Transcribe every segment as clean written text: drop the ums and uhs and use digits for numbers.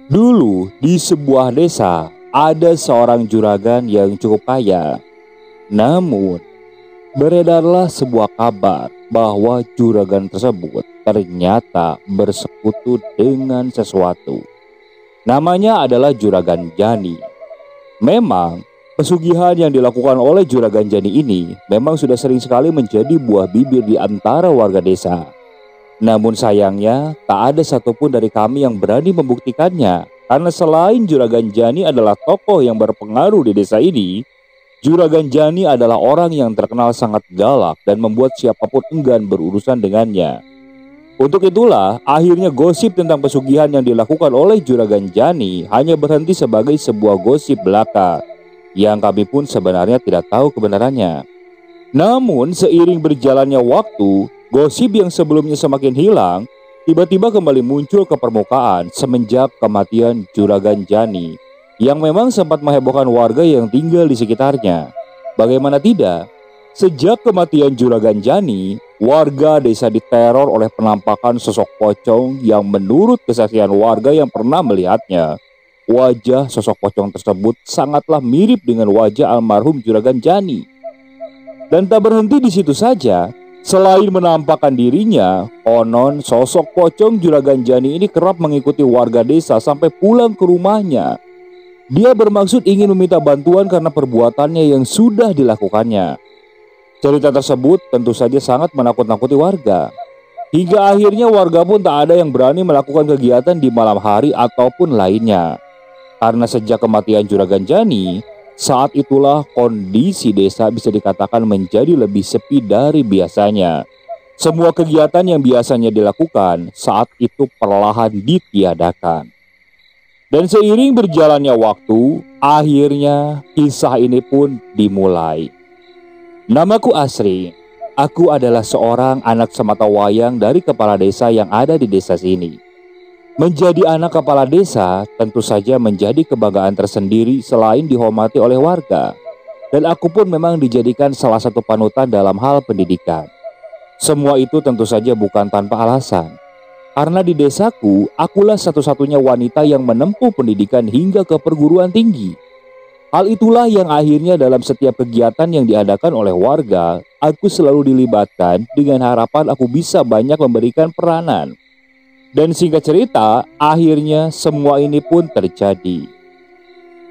Dulu di sebuah desa ada seorang juragan yang cukup kaya. Namun beredarlah sebuah kabar bahwa juragan tersebut ternyata bersekutu dengan sesuatu. Namanya adalah Juragan Jani. Memang pesugihan yang dilakukan oleh Juragan Jani ini memang sudah sering sekali menjadi buah bibir di antara warga desa. Namun sayangnya tak ada satupun dari kami yang berani membuktikannya. Karena selain Juragan Jani adalah tokoh yang berpengaruh di desa ini, Juragan Jani adalah orang yang terkenal sangat galak dan membuat siapapun enggan berurusan dengannya. Untuk itulah akhirnya gosip tentang pesugihan yang dilakukan oleh Juragan Jani hanya berhenti sebagai sebuah gosip belaka yang kami pun sebenarnya tidak tahu kebenarannya. Namun seiring berjalannya waktu, gosip yang sebelumnya semakin hilang tiba-tiba kembali muncul ke permukaan semenjak kematian Juragan Jani yang memang sempat menghebohkan warga yang tinggal di sekitarnya. Bagaimana tidak, sejak kematian Juragan Jani, warga desa diteror oleh penampakan sosok pocong yang menurut kesaksian warga yang pernah melihatnya, wajah sosok pocong tersebut sangatlah mirip dengan wajah almarhum Juragan Jani. Dan tak berhenti di situ saja, selain menampakkan dirinya, konon sosok pocong Juragan Jani ini kerap mengikuti warga desa sampai pulang ke rumahnya. Dia bermaksud ingin meminta bantuan karena perbuatannya yang sudah dilakukannya. Cerita tersebut tentu saja sangat menakut-nakuti warga. Hingga akhirnya warga pun tak ada yang berani melakukan kegiatan di malam hari ataupun lainnya. Karena sejak kematian Juragan Jani, saat itulah kondisi desa bisa dikatakan menjadi lebih sepi dari biasanya. Semua kegiatan yang biasanya dilakukan saat itu perlahan ditiadakan. Dan seiring berjalannya waktu, akhirnya kisah ini pun dimulai. Namaku Asri. Aku adalah seorang anak sematawayang dari kepala desa yang ada di desa sini. Menjadi anak kepala desa tentu saja menjadi kebanggaan tersendiri selain dihormati oleh warga. Dan aku pun memang dijadikan salah satu panutan dalam hal pendidikan. Semua itu tentu saja bukan tanpa alasan. Karena di desaku, akulah satu-satunya wanita yang menempuh pendidikan hingga ke perguruan tinggi. Hal itulah yang akhirnya dalam setiap kegiatan yang diadakan oleh warga, aku selalu dilibatkan dengan harapan aku bisa banyak memberikan peranan. Dan singkat cerita, akhirnya semua ini pun terjadi.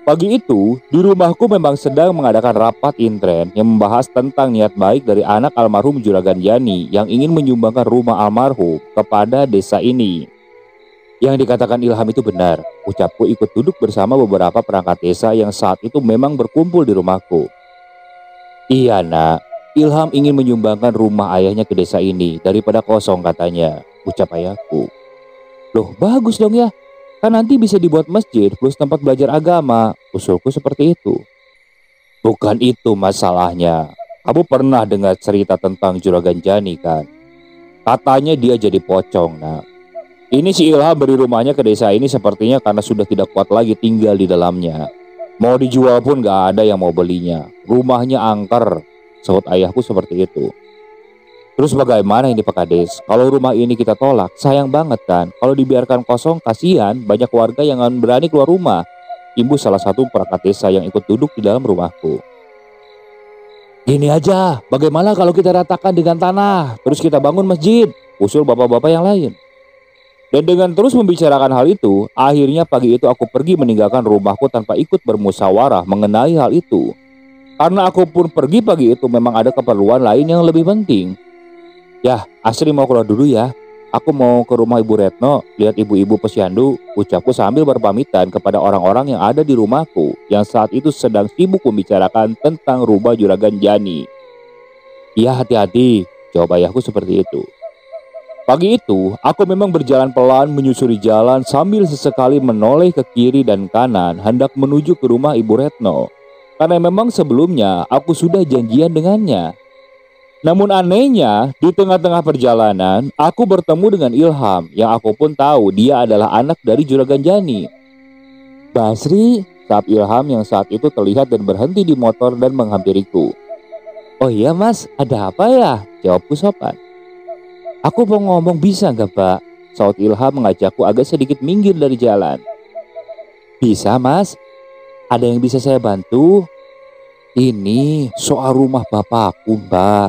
Pagi itu, di rumahku memang sedang mengadakan rapat intern yang membahas tentang niat baik dari anak almarhum Juragan Jani yang ingin menyumbangkan rumah almarhum kepada desa ini. Yang dikatakan Ilham itu benar, ucapku ikut duduk bersama beberapa perangkat desa yang saat itu memang berkumpul di rumahku. Iya nak, Ilham ingin menyumbangkan rumah ayahnya ke desa ini daripada kosong katanya, ucap ayahku. Loh bagus dong ya, kan nanti bisa dibuat masjid plus tempat belajar agama, usulku seperti itu. Bukan itu masalahnya, kamu pernah dengar cerita tentang Juragan Jani kan? Katanya dia jadi pocong nak. Ini si Ilham beri rumahnya ke desa ini sepertinya karena sudah tidak kuat lagi tinggal di dalamnya. Mau dijual pun gak ada yang mau belinya, rumahnya angker, sahut ayahku seperti itu. Terus bagaimana ini Pak Kades? Kalau rumah ini kita tolak, sayang banget kan? Kalau dibiarkan kosong, kasihan banyak warga yang gak berani keluar rumah. Ibu salah satu perangkat desa yang ikut duduk di dalam rumahku. Gini aja, bagaimana kalau kita ratakan dengan tanah, terus kita bangun masjid? Usul bapak-bapak yang lain. Dan dengan terus membicarakan hal itu, akhirnya pagi itu aku pergi meninggalkan rumahku tanpa ikut bermusyawarah mengenai hal itu. Karena aku pun pergi pagi itu memang ada keperluan lain yang lebih penting. Ya, Asri mau keluar dulu ya. Aku mau ke rumah Ibu Retno, lihat ibu-ibu posyandu, ucapku sambil berpamitan kepada orang-orang yang ada di rumahku yang saat itu sedang sibuk membicarakan tentang rumah Juragan Jani. Iya hati-hati, jawab ayahku seperti itu. Pagi itu, aku memang berjalan pelan menyusuri jalan sambil sesekali menoleh ke kiri dan kanan hendak menuju ke rumah Ibu Retno. Karena memang sebelumnya aku sudah janjian dengannya. Namun anehnya, di tengah-tengah perjalanan, aku bertemu dengan Ilham yang aku pun tahu dia adalah anak dari Juragan Jani. Basri, sahut Ilham yang saat itu terlihat dan berhenti di motor dan menghampiriku. Oh iya mas, ada apa ya? jawabku sopan. Aku mau ngomong bisa nggak, Mbak? Saud Ilham mengajakku agak sedikit minggir dari jalan. Bisa, Mas. Ada yang bisa saya bantu? Ini soal rumah bapakku, Mbak.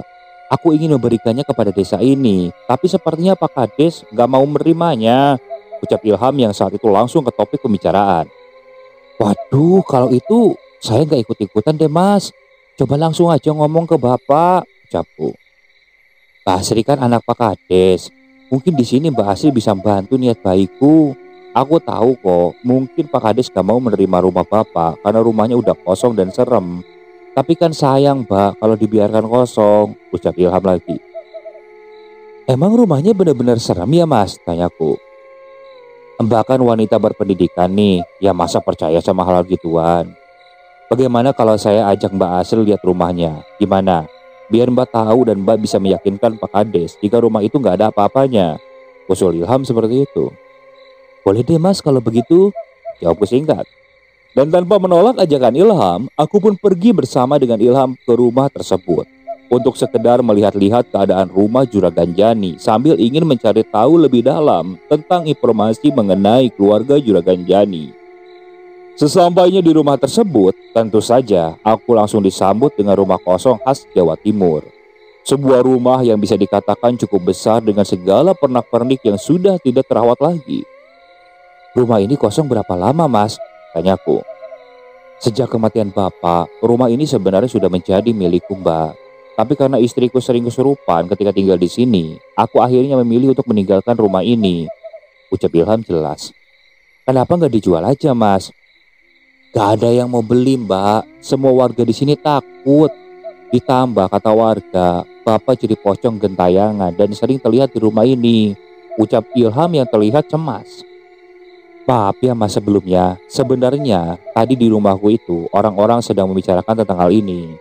Aku ingin memberikannya kepada desa ini, tapi sepertinya Pak Kades nggak mau menerimanya, ucap Ilham yang saat itu langsung ke topik pembicaraan. Waduh, kalau itu saya nggak ikut-ikutan deh, Mas. Coba langsung aja ngomong ke Bapak, ucapku. Mbak Asri kan anak Pak Kades. Mungkin di sini Mbak Asri bisa bantu niat baikku. Aku tahu kok, mungkin Pak Kades gak mau menerima rumah Bapak karena rumahnya udah kosong dan serem. Tapi kan sayang, Mbak, kalau dibiarkan kosong, ucap Ilham lagi. Emang rumahnya benar-benar serem ya, Mas? Tanyaku. Mbak kan wanita berpendidikan nih, ya masa percaya sama hal gituan. Bagaimana kalau saya ajak Mbak Asri lihat rumahnya? Gimana? Biar Mbak tahu dan Mbak bisa meyakinkan Pak Kades jika rumah itu gak ada apa-apanya. Usul Ilham seperti itu. Boleh deh, Mas, kalau begitu, jawabku singkat. Dan tanpa menolak ajakan Ilham, aku pun pergi bersama dengan Ilham ke rumah tersebut untuk sekedar melihat-lihat keadaan rumah Juragan Jani sambil ingin mencari tahu lebih dalam tentang informasi mengenai keluarga Juragan Jani. Sesampainya di rumah tersebut, tentu saja aku langsung disambut dengan rumah kosong khas Jawa Timur. Sebuah rumah yang bisa dikatakan cukup besar dengan segala pernak-pernik yang sudah tidak terawat lagi. Rumah ini kosong berapa lama, Mas? Tanyaku. Sejak kematian Bapak, rumah ini sebenarnya sudah menjadi milikku, Mbak. Tapi karena istriku sering kesurupan ketika tinggal di sini, aku akhirnya memilih untuk meninggalkan rumah ini, ucap Ilham jelas. Kenapa nggak dijual aja, Mas? Gak ada yang mau beli, Mbak. Semua warga di sini takut. Ditambah kata warga, Bapak jadi pocong gentayangan dan sering terlihat di rumah ini, ucap Ilham yang terlihat cemas. Maaf ya, Mas, sebelumnya. Sebenarnya tadi di rumahku itu orang-orang sedang membicarakan tentang hal ini.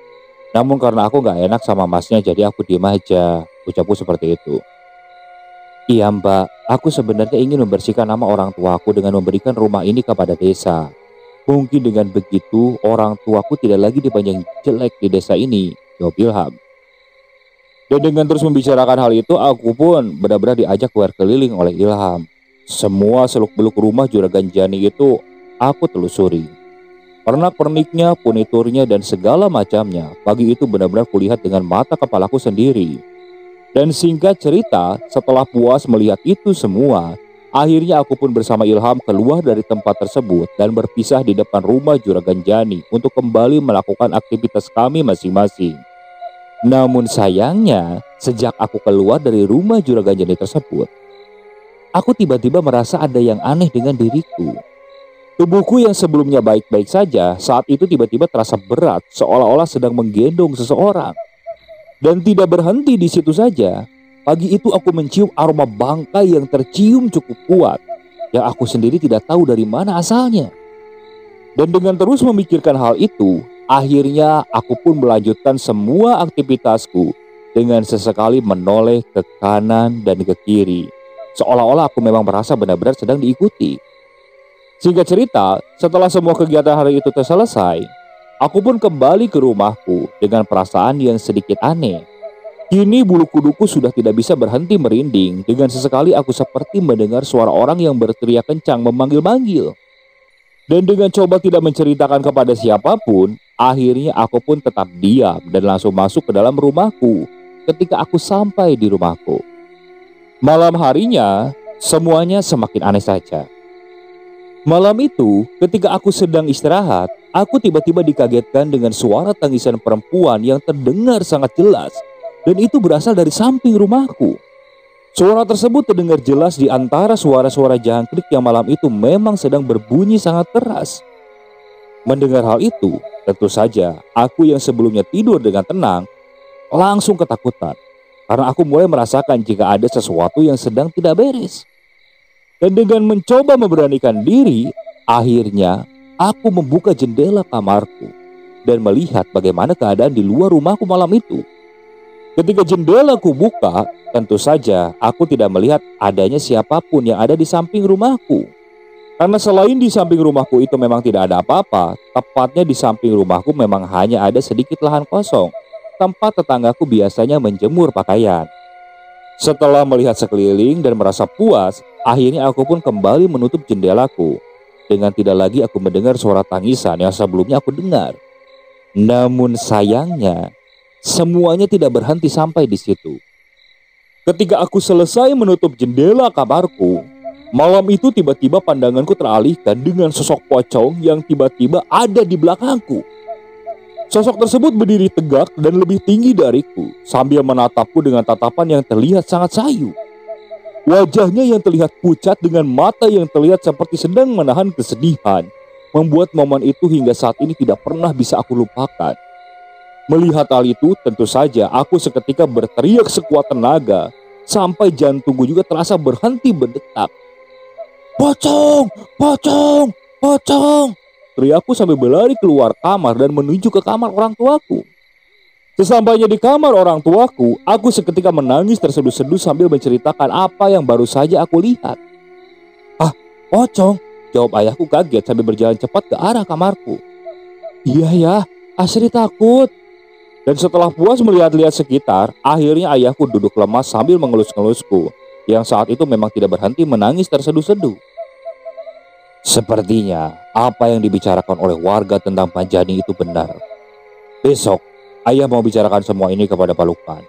Namun karena aku gak enak sama Masnya, jadi aku diam aja, ucapku seperti itu. Iya, Mbak, aku sebenarnya ingin membersihkan nama orang tuaku dengan memberikan rumah ini kepada desa. Mungkin dengan begitu orang tuaku tidak lagi dipandang jelek di desa ini, jawab Ilham. Dan dengan terus membicarakan hal itu, aku pun benar-benar diajak berkeliling oleh Ilham. Semua seluk-beluk rumah Juragan Jani itu aku telusuri. Pernak-perniknya, furniturnya, dan segala macamnya. Pagi itu benar-benar kulihat dengan mata kepalaku sendiri. Dan singkat cerita, setelah puas melihat itu semua, akhirnya aku pun bersama Ilham keluar dari tempat tersebut dan berpisah di depan rumah Juragan Jani untuk kembali melakukan aktivitas kami masing-masing. Namun sayangnya, sejak aku keluar dari rumah Juragan Jani tersebut, aku tiba-tiba merasa ada yang aneh dengan diriku. Tubuhku yang sebelumnya baik-baik saja saat itu tiba-tiba terasa berat, seolah-olah sedang menggendong seseorang. Dan tidak berhenti di situ saja. Pagi itu aku mencium aroma bangkai yang tercium cukup kuat, yang aku sendiri tidak tahu dari mana asalnya. Dan dengan terus memikirkan hal itu, akhirnya aku pun melanjutkan semua aktivitasku dengan sesekali menoleh ke kanan dan ke kiri. Seolah-olah aku memang merasa benar-benar sedang diikuti. Singkat cerita, setelah semua kegiatan hari itu selesai, aku pun kembali ke rumahku dengan perasaan yang sedikit aneh. Kini bulu kuduku sudah tidak bisa berhenti merinding. Dengan sesekali aku seperti mendengar suara orang yang berteriak kencang memanggil-manggil. Dan dengan coba tidak menceritakan kepada siapapun, akhirnya aku pun tetap diam dan langsung masuk ke dalam rumahku ketika aku sampai di rumahku. Malam harinya, semuanya semakin aneh saja. Malam itu, ketika aku sedang istirahat, aku tiba-tiba dikagetkan dengan suara tangisan perempuan yang terdengar sangat jelas. Dan itu berasal dari samping rumahku. Suara tersebut terdengar jelas di antara suara-suara jangkrik yang malam itu memang sedang berbunyi sangat keras. Mendengar hal itu, tentu saja aku yang sebelumnya tidur dengan tenang, langsung ketakutan. Karena aku mulai merasakan jika ada sesuatu yang sedang tidak beres. Dan dengan mencoba memberanikan diri, akhirnya aku membuka jendela kamarku dan melihat bagaimana keadaan di luar rumahku malam itu. Ketika jendela ku buka, tentu saja aku tidak melihat adanya siapapun yang ada di samping rumahku. Karena selain di samping rumahku itu memang tidak ada apa-apa, tepatnya di samping rumahku memang hanya ada sedikit lahan kosong. tempat tetanggaku biasanya menjemur pakaian. Setelah melihat sekeliling dan merasa puas, akhirnya aku pun kembali menutup jendelaku. Dengan tidak lagi aku mendengar suara tangisan yang sebelumnya aku dengar. Namun sayangnya, semuanya tidak berhenti sampai di situ. Ketika aku selesai menutup jendela kamarku, malam itu tiba-tiba pandanganku teralihkan dengan sosok pocong yang tiba-tiba ada di belakangku. Sosok tersebut berdiri tegak dan lebih tinggi dariku sambil menatapku dengan tatapan yang terlihat sangat sayu. Wajahnya yang terlihat pucat dengan mata yang terlihat seperti sedang menahan kesedihan membuat momen itu hingga saat ini tidak pernah bisa aku lupakan. Melihat hal itu, tentu saja aku seketika berteriak sekuat tenaga sampai jantungku juga terasa berhenti berdetak. "Pocong! Pocong! Pocong!" teriakku sambil berlari keluar kamar dan menuju ke kamar orang tuaku. Sesampainya di kamar orang tuaku, aku seketika menangis terseduh-seduh sambil menceritakan apa yang baru saja aku lihat. "Ah, pocong!" jawab ayahku kaget sambil berjalan cepat ke arah kamarku. "Iya ya, Asri takut." Dan setelah puas melihat-lihat sekitar, akhirnya ayahku duduk lemas sambil mengelus-ngelusku, yang saat itu memang tidak berhenti menangis terseduh-seduh. Sepertinya apa yang dibicarakan oleh warga tentang Panjani itu benar. Besok, ayah mau bicarakan semua ini kepada Pak Lukman,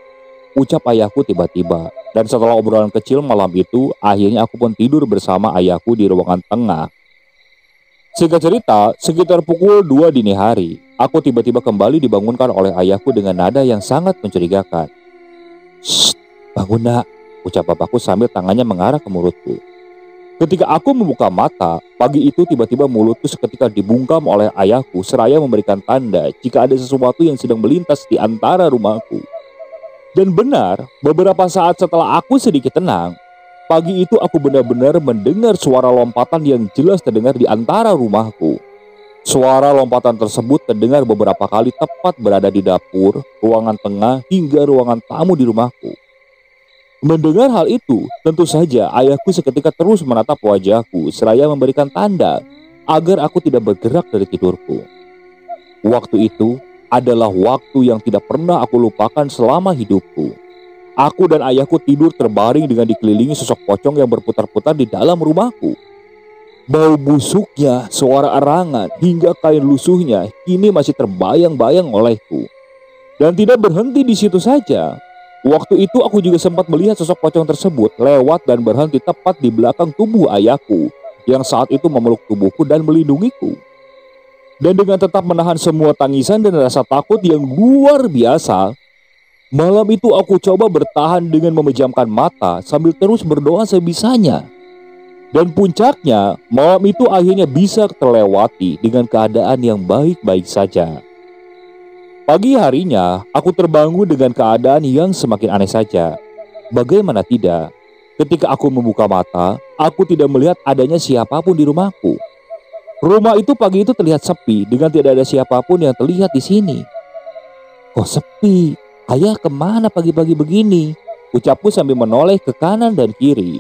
ucap ayahku tiba-tiba. Dan setelah obrolan kecil malam itu, akhirnya aku pun tidur bersama ayahku di ruangan tengah. Singkat cerita, sekitar pukul 2 dini hari, aku tiba-tiba kembali dibangunkan oleh ayahku dengan nada yang sangat mencurigakan. "Shh, bangun nak," ucap bapakku sambil tangannya mengarah ke mulutku. Ketika aku membuka mata, pagi itu tiba-tiba mulutku seketika dibungkam oleh ayahku seraya memberikan tanda jika ada sesuatu yang sedang melintas di antara rumahku. Dan benar, beberapa saat setelah aku sedikit tenang, pagi itu aku benar-benar mendengar suara lompatan yang jelas terdengar di antara rumahku. Suara lompatan tersebut terdengar beberapa kali tepat berada di dapur, ruangan tengah, hingga ruangan tamu di rumahku. Mendengar hal itu, tentu saja ayahku seketika terus menatap wajahku seraya memberikan tanda agar aku tidak bergerak dari tidurku. Waktu itu adalah waktu yang tidak pernah aku lupakan selama hidupku. Aku dan ayahku tidur terbaring dengan dikelilingi sosok pocong yang berputar-putar di dalam rumahku. Bau busuknya, suara erangan, hingga kain lusuhnya kini masih terbayang-bayang olehku. Dan tidak berhenti di situ saja. Waktu itu aku juga sempat melihat sosok pocong tersebut lewat dan berhenti tepat di belakang tubuh ayahku yang saat itu memeluk tubuhku dan melindungiku. Dan dengan tetap menahan semua tangisan dan rasa takut yang luar biasa, malam itu aku coba bertahan dengan memejamkan mata sambil terus berdoa sebisanya. Dan puncaknya, malam itu akhirnya bisa terlewati dengan keadaan yang baik-baik saja. Pagi harinya, aku terbangun dengan keadaan yang semakin aneh saja. Bagaimana tidak, ketika aku membuka mata, aku tidak melihat adanya siapapun di rumahku. Rumah itu pagi itu terlihat sepi dengan tidak ada siapapun yang terlihat di sini. "Kok sepi? Ayah kemana pagi-pagi begini?" ucapku sambil menoleh ke kanan dan kiri.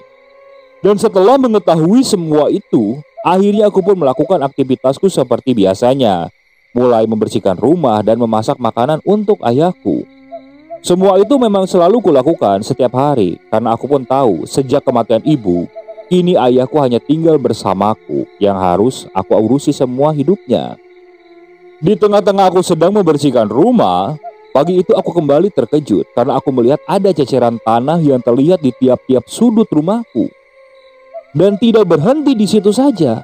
Dan setelah mengetahui semua itu, akhirnya aku pun melakukan aktivitasku seperti biasanya. Mulai membersihkan rumah dan memasak makanan untuk ayahku. Semua itu memang selalu kulakukan setiap hari karena aku pun tahu sejak kematian ibu, kini ayahku hanya tinggal bersamaku yang harus aku urusi semua hidupnya. Di tengah-tengah aku sedang membersihkan rumah, pagi itu aku kembali terkejut karena aku melihat ada ceceran tanah yang terlihat di tiap-tiap sudut rumahku. Dan tidak berhenti di situ saja.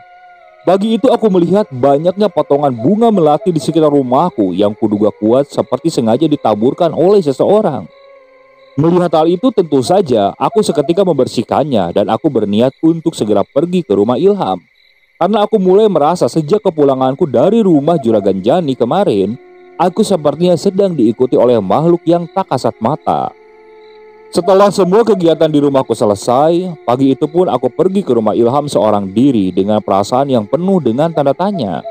Pagi itu aku melihat banyaknya potongan bunga melati di sekitar rumahku yang kuduga kuat seperti sengaja ditaburkan oleh seseorang. Melihat hal itu tentu saja aku seketika membersihkannya dan aku berniat untuk segera pergi ke rumah Ilham. Karena aku mulai merasa sejak kepulanganku dari rumah Juragan Jani kemarin, aku sepertinya sedang diikuti oleh makhluk yang tak kasat mata. Setelah semua kegiatan di rumahku selesai, pagi itu pun aku pergi ke rumah Ilham seorang diri dengan perasaan yang penuh dengan tanda tanya.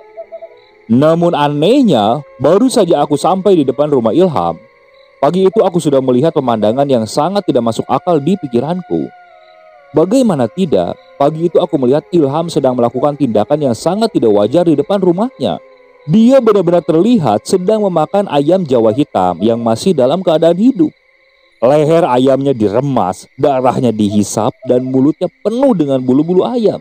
Namun anehnya, baru saja aku sampai di depan rumah Ilham, pagi itu aku sudah melihat pemandangan yang sangat tidak masuk akal di pikiranku. Bagaimana tidak, pagi itu aku melihat Ilham sedang melakukan tindakan yang sangat tidak wajar di depan rumahnya. Dia benar-benar terlihat sedang memakan ayam Jawa hitam yang masih dalam keadaan hidup. Leher ayamnya diremas, darahnya dihisap, dan mulutnya penuh dengan bulu-bulu ayam.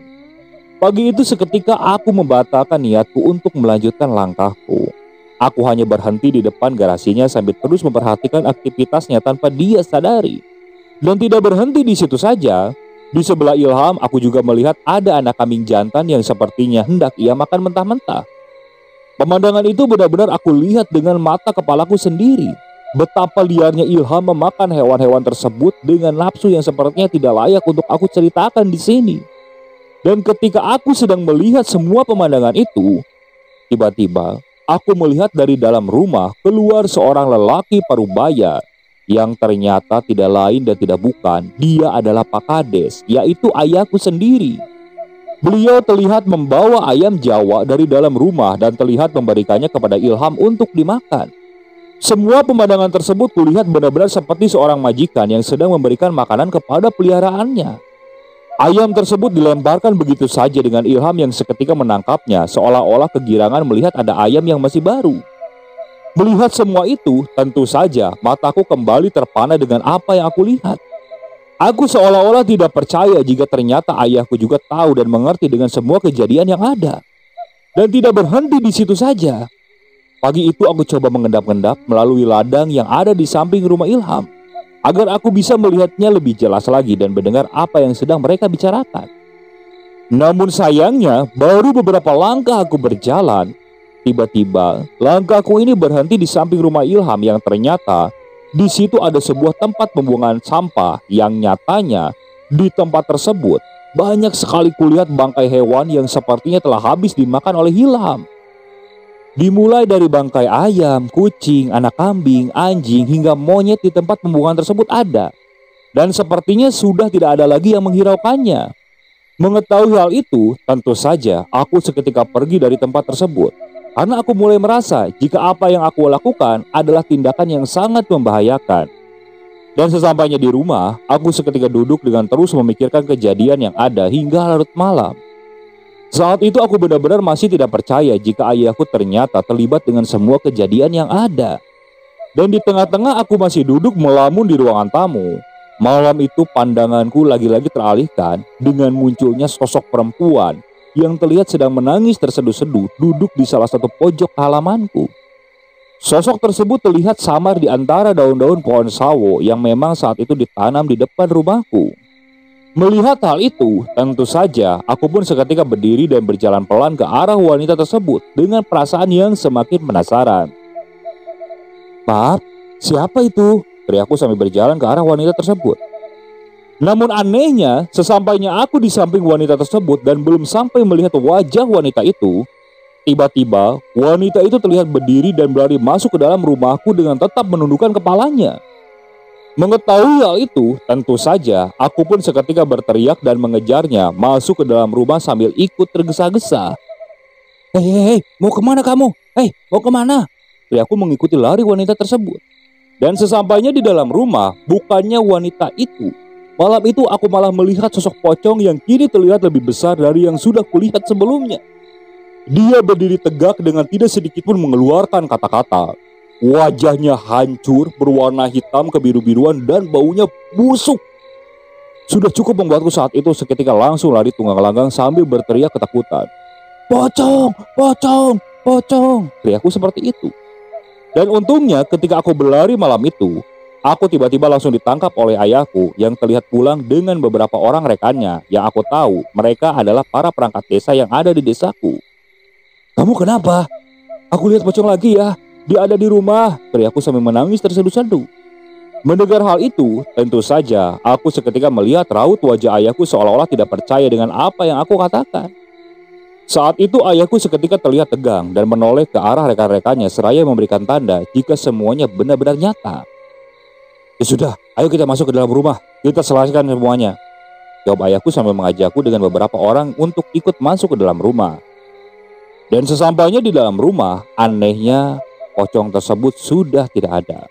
Pagi itu seketika aku membatalkan niatku untuk melanjutkan langkahku. Aku hanya berhenti di depan garasinya sambil terus memperhatikan aktivitasnya tanpa dia sadari. Dan tidak berhenti di situ saja. Di sebelah Ilham, aku juga melihat ada anak kambing jantan yang sepertinya hendak ia makan mentah-mentah. Pemandangan itu benar-benar aku lihat dengan mata kepalaku sendiri. Betapa liarnya Ilham memakan hewan-hewan tersebut dengan nafsu yang sepertinya tidak layak untuk aku ceritakan di sini. Dan ketika aku sedang melihat semua pemandangan itu, tiba-tiba aku melihat dari dalam rumah keluar seorang lelaki parubaya yang ternyata tidak lain dan tidak bukan, dia adalah Pak Kades, yaitu ayahku sendiri. Beliau terlihat membawa ayam Jawa dari dalam rumah dan terlihat memberikannya kepada Ilham untuk dimakan. Semua pemandangan tersebut kulihat benar-benar seperti seorang majikan yang sedang memberikan makanan kepada peliharaannya. Ayam tersebut dilemparkan begitu saja dengan Ilham yang seketika menangkapnya, seolah-olah kegirangan melihat ada ayam yang masih baru. Melihat semua itu, tentu saja mataku kembali terpana dengan apa yang aku lihat. Aku seolah-olah tidak percaya jika ternyata ayahku juga tahu dan mengerti dengan semua kejadian yang ada. Dan tidak berhenti di situ saja. Pagi itu aku coba mengendap-endap melalui ladang yang ada di samping rumah Ilham, agar aku bisa melihatnya lebih jelas lagi dan mendengar apa yang sedang mereka bicarakan. Namun sayangnya, baru beberapa langkah aku berjalan, tiba-tiba langkahku ini berhenti di samping rumah Ilham yang ternyata di situ ada sebuah tempat pembuangan sampah yang nyatanya di tempat tersebut banyak sekali kulihat bangkai hewan yang sepertinya telah habis dimakan oleh Ilham. Dimulai dari bangkai ayam, kucing, anak kambing, anjing, hingga monyet di tempat pembuangan tersebut ada. Dan sepertinya sudah tidak ada lagi yang menghiraukannya. Mengetahui hal itu, tentu saja aku seketika pergi dari tempat tersebut. Karena aku mulai merasa jika apa yang aku lakukan adalah tindakan yang sangat membahayakan. Dan sesampainya di rumah, aku seketika duduk dengan terus memikirkan kejadian yang ada hingga larut malam. Saat itu aku benar-benar masih tidak percaya jika ayahku ternyata terlibat dengan semua kejadian yang ada. Dan di tengah-tengah aku masih duduk melamun di ruangan tamu. Malam itu pandanganku lagi-lagi teralihkan dengan munculnya sosok perempuan yang terlihat sedang menangis terseduh-seduh duduk di salah satu pojok halamanku. Sosok tersebut terlihat samar di antara daun-daun pohon sawo yang memang saat itu ditanam di depan rumahku. Melihat hal itu, tentu saja aku pun seketika berdiri dan berjalan pelan ke arah wanita tersebut dengan perasaan yang semakin penasaran. "Pak, siapa itu?" teriakku sambil berjalan ke arah wanita tersebut. Namun anehnya, sesampainya aku di samping wanita tersebut dan belum sampai melihat wajah wanita itu, tiba-tiba wanita itu terlihat berdiri dan berlari masuk ke dalam rumahku dengan tetap menundukkan kepalanya. Mengetahui hal itu, tentu saja aku pun seketika berteriak dan mengejarnya masuk ke dalam rumah sambil ikut tergesa-gesa. Hei, mau kemana kamu? Mau kemana?" Teriakku mengikuti lari wanita tersebut. Dan sesampainya di dalam rumah, bukannya wanita itu. Malam itu aku malah melihat sosok pocong yang kini terlihat lebih besar dari yang sudah kulihat sebelumnya. Dia berdiri tegak dengan tidak sedikit pun mengeluarkan kata-kata. Wajahnya hancur, berwarna hitam kebiru-biruan dan baunya busuk. Sudah cukup membuatku saat itu seketika langsung lari tunggang-langgang sambil berteriak ketakutan. "Pocong, pocong, pocong!" teriakku seperti itu. Dan untungnya ketika aku berlari malam itu, aku tiba-tiba langsung ditangkap oleh ayahku yang terlihat pulang dengan beberapa orang rekannya yang aku tahu mereka adalah para perangkat desa yang ada di desaku. "Kamu kenapa?" "Aku lihat pocong lagi ya, dia ada di rumah," teriakku sambil menangis terseduh-seduh. Mendengar hal itu, tentu saja aku seketika melihat raut wajah ayahku seolah-olah tidak percaya dengan apa yang aku katakan. Saat itu ayahku seketika terlihat tegang dan menoleh ke arah rekan-rekannya seraya memberikan tanda jika semuanya benar-benar nyata. "Ya sudah, ayo kita masuk ke dalam rumah, kita selesaikan semuanya," jawab ayahku sambil mengajakku dengan beberapa orang untuk ikut masuk ke dalam rumah. Dan sesampainya di dalam rumah, anehnya pocong tersebut sudah tidak ada.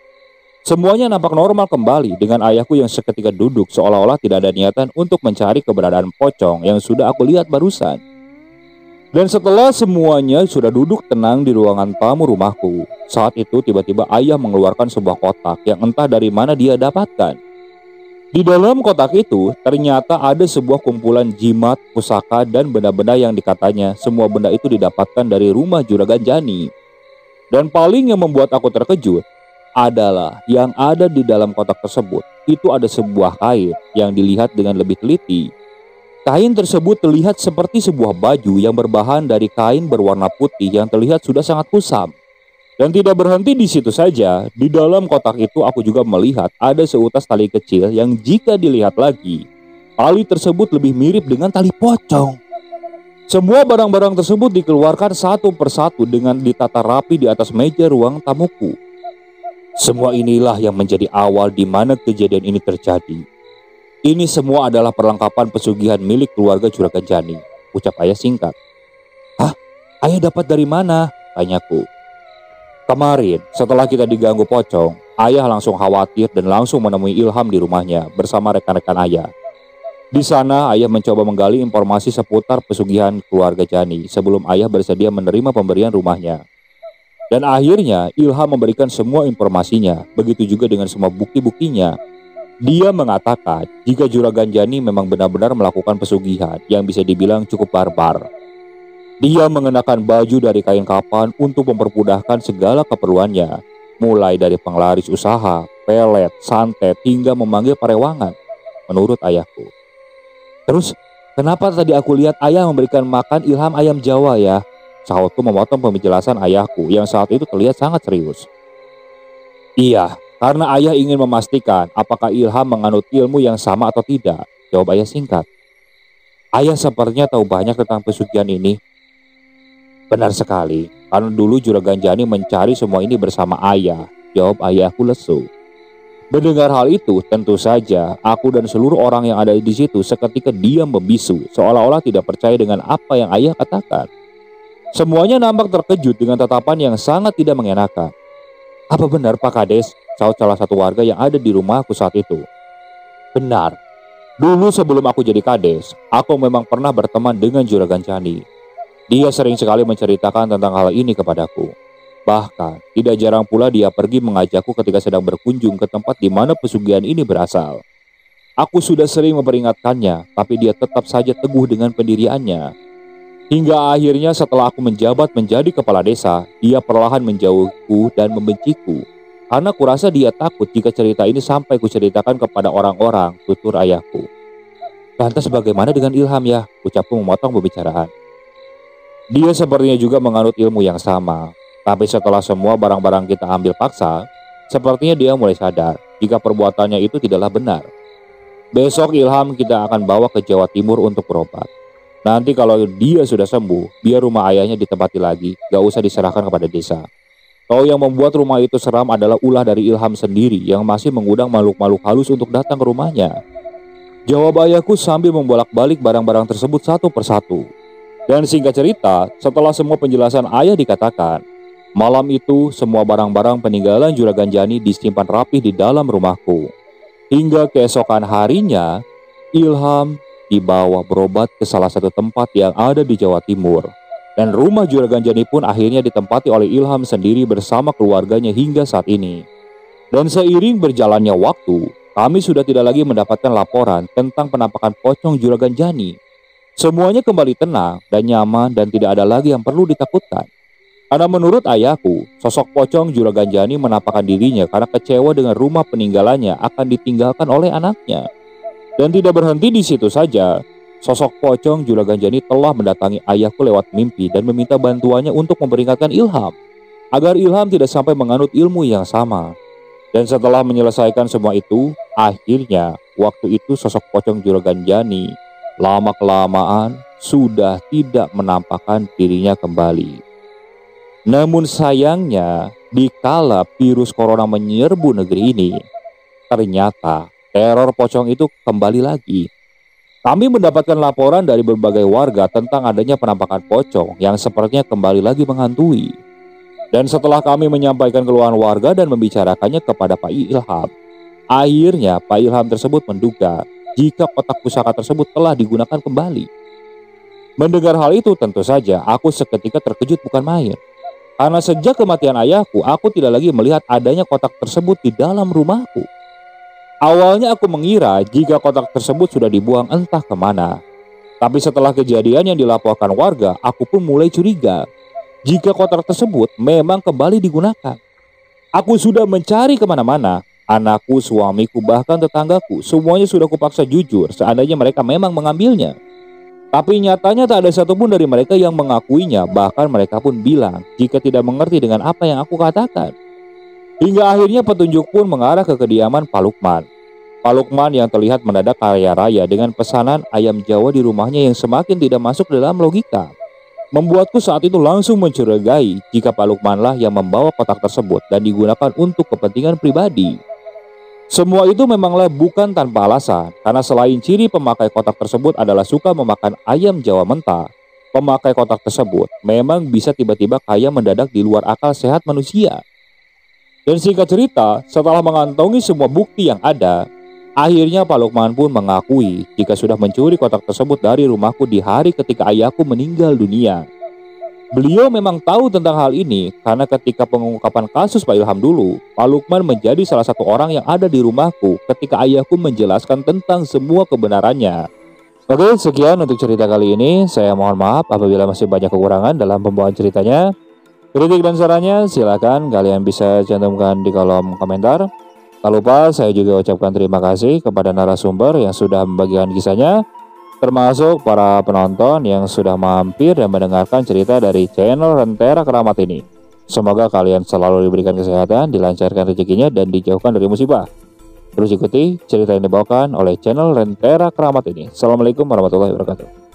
Semuanya nampak normal kembali dengan ayahku yang seketika duduk seolah-olah tidak ada niatan untuk mencari keberadaan pocong yang sudah aku lihat barusan. Dan setelah semuanya sudah duduk tenang di ruangan tamu rumahku, saat itu tiba-tiba ayah mengeluarkan sebuah kotak yang entah dari mana dia dapatkan. Di dalam kotak itu ternyata ada sebuah kumpulan jimat, pusaka, dan benda-benda yang dikatanya semua benda itu didapatkan dari rumah Juragan Jani. Dan paling yang membuat aku terkejut adalah yang ada di dalam kotak tersebut itu ada sebuah kain yang dilihat dengan lebih teliti. Kain tersebut terlihat seperti sebuah baju yang berbahan dari kain berwarna putih yang terlihat sudah sangat kusam. Dan tidak berhenti di situ saja, di dalam kotak itu aku juga melihat ada seutas tali kecil yang jika dilihat lagi, tali tersebut lebih mirip dengan tali pocong. Semua barang-barang tersebut dikeluarkan satu persatu dengan ditata rapi di atas meja ruang tamuku. Semua inilah yang menjadi awal di mana kejadian ini terjadi. Ini semua adalah perlengkapan pesugihan milik keluarga Juragan Jani, ucap ayah singkat. Hah? Ayah dapat dari mana? Tanyaku. Kemarin, setelah kita diganggu pocong, ayah langsung khawatir dan langsung menemui Ilham di rumahnya bersama rekan-rekan ayah. Di sana, ayah mencoba menggali informasi seputar pesugihan keluarga Jani sebelum ayah bersedia menerima pemberian rumahnya. Dan akhirnya, Ilham memberikan semua informasinya, begitu juga dengan semua bukti-buktinya. Dia mengatakan jika Juragan Jani memang benar-benar melakukan pesugihan yang bisa dibilang cukup barbar. Dia mengenakan baju dari kain kapan untuk mempermudahkan segala keperluannya, mulai dari penglaris usaha, pelet, santet, hingga memanggil parewangan, menurut ayahku. Terus, kenapa tadi aku lihat ayah memberikan makan Ilham ayam Jawa ya? Sahutku memotong penjelasan ayahku yang saat itu terlihat sangat serius. Iya, karena ayah ingin memastikan apakah Ilham menganut ilmu yang sama atau tidak, jawab ayah singkat. Ayah sepertinya tahu banyak tentang pesugihan ini. Benar sekali, karena dulu Juragan Jani mencari semua ini bersama ayah, jawab ayahku lesu. Mendengar hal itu, tentu saja aku dan seluruh orang yang ada di situ seketika diam membisu, seolah-olah tidak percaya dengan apa yang ayah katakan. Semuanya nampak terkejut dengan tatapan yang sangat tidak mengenakan. Apa benar Pak Kades? Saut salah satu warga yang ada di rumahku saat itu. Benar. Dulu sebelum aku jadi kades, aku memang pernah berteman dengan Juragan Jani. Dia sering sekali menceritakan tentang hal ini kepadaku. Bahkan, tidak jarang pula dia pergi mengajakku ketika sedang berkunjung ke tempat di mana pesugihan ini berasal. Aku sudah sering memperingatkannya, tapi dia tetap saja teguh dengan pendiriannya. Hingga akhirnya setelah aku menjabat menjadi kepala desa, dia perlahan menjauhku dan membenciku. Karena kurasa dia takut jika cerita ini sampai kuceritakan kepada orang-orang, tutur ayahku. Lantas bagaimana dengan Ilham ya? Ucapku memotong pembicaraan. Dia sepertinya juga menganut ilmu yang sama. Tapi setelah semua barang-barang kita ambil paksa, sepertinya dia mulai sadar jika perbuatannya itu tidaklah benar. Besok Ilham kita akan bawa ke Jawa Timur untuk berobat. Nanti kalau dia sudah sembuh, biar rumah ayahnya ditempati lagi, gak usah diserahkan kepada desa. Tahu yang membuat rumah itu seram adalah ulah dari Ilham sendiri yang masih mengundang makhluk-makhluk halus untuk datang ke rumahnya. Jawab ayahku sambil membolak-balik barang-barang tersebut satu persatu. Dan singkat cerita, setelah semua penjelasan ayah dikatakan, malam itu semua barang-barang peninggalan Juragan Jani disimpan rapih di dalam rumahku. Hingga keesokan harinya, Ilham dibawa berobat ke salah satu tempat yang ada di Jawa Timur. Dan rumah Juragan Jani pun akhirnya ditempati oleh Ilham sendiri bersama keluarganya hingga saat ini. Dan seiring berjalannya waktu, kami sudah tidak lagi mendapatkan laporan tentang penampakan pocong Juragan Jani. Semuanya kembali tenang dan nyaman dan tidak ada lagi yang perlu ditakutkan. Karena menurut ayahku, sosok pocong Juragan Jani menampakkan dirinya karena kecewa dengan rumah peninggalannya akan ditinggalkan oleh anaknya. Dan tidak berhenti di situ saja. Sosok pocong Juragan Jani telah mendatangi ayahku lewat mimpi dan meminta bantuannya untuk memperingatkan Ilham agar Ilham tidak sampai menganut ilmu yang sama. Dan setelah menyelesaikan semua itu, akhirnya waktu itu sosok pocong Juragan Jani lama-kelamaan sudah tidak menampakkan dirinya kembali. Namun sayangnya, dikala virus corona menyerbu negeri ini, ternyata teror pocong itu kembali lagi. Kami mendapatkan laporan dari berbagai warga tentang adanya penampakan pocong yang sepertinya kembali lagi menghantui. Dan setelah kami menyampaikan keluhan warga dan membicarakannya kepada Pak Ilham, akhirnya Pak Ilham tersebut menduga jika kotak pusaka tersebut telah digunakan kembali. Mendengar hal itu tentu saja aku seketika terkejut bukan main. Karena sejak kematian ayahku, aku tidak lagi melihat adanya kotak tersebut di dalam rumahku. Awalnya aku mengira jika kotak tersebut sudah dibuang entah kemana. Tapi setelah kejadian yang dilaporkan warga, aku pun mulai curiga jika kotak tersebut memang kembali digunakan. Aku sudah mencari kemana-mana. Anakku, suamiku, bahkan tetanggaku, semuanya sudah kupaksa jujur seandainya mereka memang mengambilnya. Tapi nyatanya tak ada satupun dari mereka yang mengakuinya. Bahkan mereka pun bilang jika tidak mengerti dengan apa yang aku katakan. Hingga akhirnya petunjuk pun mengarah ke kediaman Pak Lukman. Pak Lukman yang terlihat mendadak kaya raya dengan pesanan ayam Jawa di rumahnya yang semakin tidak masuk dalam logika. Membuatku saat itu langsung mencurigai jika Pak Lukmanlah yang membawa kotak tersebut dan digunakan untuk kepentingan pribadi. Semua itu memanglah bukan tanpa alasan, karena selain ciri pemakai kotak tersebut adalah suka memakan ayam Jawa mentah, pemakai kotak tersebut memang bisa tiba-tiba kaya mendadak di luar akal sehat manusia. Dan singkat cerita, setelah mengantongi semua bukti yang ada, akhirnya Pak Lukman pun mengakui jika sudah mencuri kotak tersebut dari rumahku di hari ketika ayahku meninggal dunia. Beliau memang tahu tentang hal ini karena ketika pengungkapan kasus Pak Ilham dulu, Pak Lukman menjadi salah satu orang yang ada di rumahku ketika ayahku menjelaskan tentang semua kebenarannya. Oke, sekian untuk cerita kali ini. Saya mohon maaf apabila masih banyak kekurangan dalam pembawaan ceritanya. Kritik dan sarannya silakan kalian bisa cantumkan di kolom komentar. Tak lupa saya juga ucapkan terima kasih kepada narasumber yang sudah membagikan kisahnya, termasuk para penonton yang sudah mampir dan mendengarkan cerita dari channel Rentera Keramat ini. Semoga kalian selalu diberikan kesehatan, dilancarkan rezekinya, dan dijauhkan dari musibah. Terus ikuti cerita yang dibawakan oleh channel Rentera Keramat ini. Assalamualaikum warahmatullahi wabarakatuh.